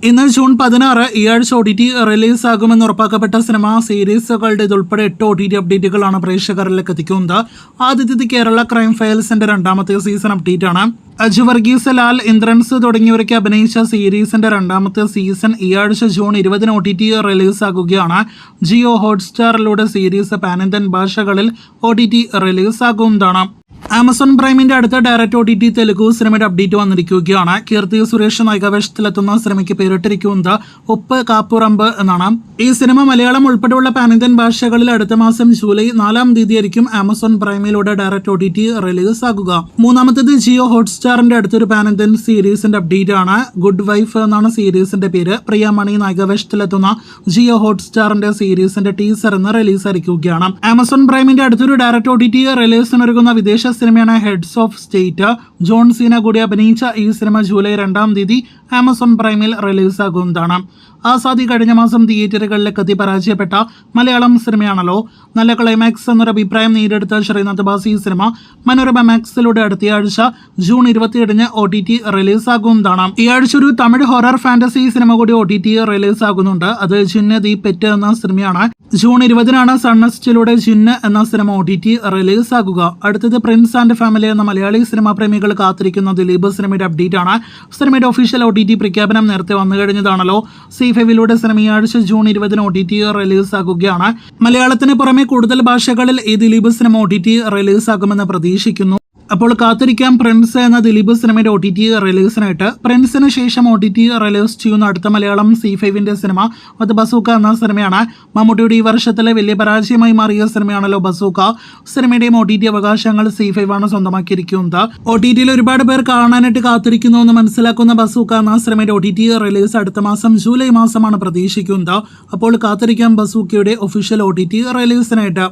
ഇന്ന് ജൂൺ 16 ഈ ആഴ്ച OTT റിലീസാകുമെന്ന് ഉറപ്പാക്കപ്പെട്ട സിനിമ സീരീസുകളുടെ ഇതുൾപ്പെടെ 8 OTT അപ്ഡേറ്റുകളാണ് പ്രേക്ഷകരിലേക്ക് എത്തിക്കുന്നത്. ആദ്യത്തേത് കേരള ക്രൈം ഫയൽസിന്റെ രണ്ടാമത്തെ സീസൺ അപ്ഡേറ്റ് ആണ്. അജു വർഗീസ്, ലാൽ, ഇന്ദ്രൻസ് തുടങ്ങിയവരൊക്കെ അഭിനയിച്ച സീരീസിന്റെ രണ്ടാമത്തെ സീസൺ ഈ ആഴ്ച ജൂൺ 20 OTT റിലീസാകുകയാണ്. ജിയോ ഹോട്ട്സ്റ്റാറിലൂടെ സീരീസ് പാൻ ഇന്ത്യൻ ഭാഷകളിൽ OTT റിലീസാകുന്നതാണ്. ആമസോൺ പ്രൈമിന്റെ അടുത്ത ഡയറക്റ്റ് OTT തെലുഗു സിനിമയുടെ അപ്ഡേറ്റ് വന്നിരിക്കുകയാണ്. കീർത്തി സുരേഷ് നായികാവേഷത്തിലെത്തുന്ന സിനിമയ്ക്ക് പേരിട്ടിരിക്കുന്നത് ഉപ്പ് കാപ്പുറമ്പ് എന്നാണ്. ഈ സിനിമ മലയാളം ഉൾപ്പെടെയുള്ള പാൻ ഇന്ത്യൻ ഭാഷകളിൽ അടുത്ത മാസം ജൂലൈ 4-ാം തീയതിയായിരിക്കും ആമസോൺ പ്രൈമിലൂടെ ഡയറക്റ്റ് OTT റിലീസ് ആകുക. മൂന്നാമത്തേത് ജിയോ ഹോട്ട്സ്റ്റാറിന്റെ അടുത്തൊരു പാൻ ഇന്ത്യൻ സീരീസിന്റെ അപ്ഡേറ്റ് ആണ്. ഗുഡ് വൈഫ് എന്നാണ് സീരീസിന്റെ പേര്. പ്രിയ മണി നായികാവേഷത്തിലെത്തുന്ന ജിയോ ഹോട്ട്സ്റ്റാറിന്റെ സീരീസിന്റെ ടീസർ ഇന്ന് റിലീസായിരിക്കുകയാണ്. ആമസോൺ പ്രൈമിന്റെ അടുത്തൊരു ഡയറക്റ്റ് OTT റിലീസിനൊരുങ്ങുന്ന വിദേശ സിനിമയാണ് heads of state. John Cena കൂടി അഭിനയിച്ച ഈ സിനിമ ജൂലൈ 2-ാം തീയതി ആമസോൺ പ്രൈമിൽ റിലീസാകുന്നതാണ്. ആസാദി കഴിഞ്ഞ മാസം തിയേറ്ററുകളിലേക്ക് എത്തി പരാജയപ്പെട്ട മലയാളം സിനിമയാണല്ലോ. നല്ല ക്ലൈമാക്സ് എന്നൊരു അഭിപ്രായം നേടിയെടുത്ത ശ്രീനാഥ് ബാസി ഈ സിനിമ മനോരമ മാക്സിലൂടെ അടുത്തയാഴ്ച ജൂൺ 27 OTT റിലീസാകുന്നതാണ്. ഈ ആഴ്ച ഒരു തമിഴ് ഹൊറർ ഫാന്റസി സിനിമ കൂടി OTT റിലീസാകുന്നുണ്ട്. അത് ജിന്ന് ദി പെറ്റ് എന്ന സിനിമയാണ്. ജൂൺ 20 സൺനെസ്റ്റിലൂടെ ജിന്ന് എന്ന സിനിമ OTT റിലീസാകുക. അടുത്തത് പ്രിൻസ് ആൻഡ് ഫാമിലി എന്ന മലയാളി സിനിമാ പ്രേമികൾ കാത്തിരിക്കുന്ന ദിലീപ് സിനിമയുടെ അപ്ഡേറ്റ് ആണ്. സിനിമയുടെ ഒഫീഷ്യൽ OTT പ്രഖ്യാപനം നേരത്തെ വന്നു കഴിഞ്ഞതാണല്ലോ. C5 സിനിമ ഈ ആഴ്ച ജൂൺ 20 OTT റിലീസാകുകയാണ്. മലയാളത്തിന് പുറമെ കൂടുതൽ ഭാഷകളിൽ ഈ ദിലീപ് സിനിമ OTT റിലീസാകുമെന്ന് പ്രതീക്ഷിക്കുന്നു. അപ്പോൾ കാത്തിരിക്കാം പ്രിൻസ് എന്ന ദിലീപ് സിനിമയുടെ OTT റിലീസിനായിട്ട്. പ്രിൻസിന് ശേഷം OTT റിലീസ് ചെയ്യുന്ന അടുത്ത മലയാളം C5 സിനിമ അത് ബസൂക്ക എന്ന സിനിമയാണ്. മമ്മൂട്ടിയുടെ ഈ വർഷത്തിലെ വലിയ പരാജയമായി മാറിയ സിനിമയാണല്ലോ ബസൂക്ക. സിനിമയുടെയും OTT അവകാശങ്ങൾ C5 ആണ് സ്വന്തമാക്കിയിരിക്കുന്നത്. OTTയിൽ ഒരുപാട് പേർ കാണാനായിട്ട് കാത്തിരിക്കുന്നു എന്ന് മനസ്സിലാക്കുന്ന ബസൂക്ക എന്ന സിനിമയുടെ OTT റിലീസ് അടുത്ത മാസം ജൂലൈ മാസമാണ് പ്രതീക്ഷിക്കുന്നത്. അപ്പോൾ കാത്തിരിക്കാം ബസൂക്കയുടെ ഒഫീഷ്യൽ OTT റിലീസിനായിട്ട്.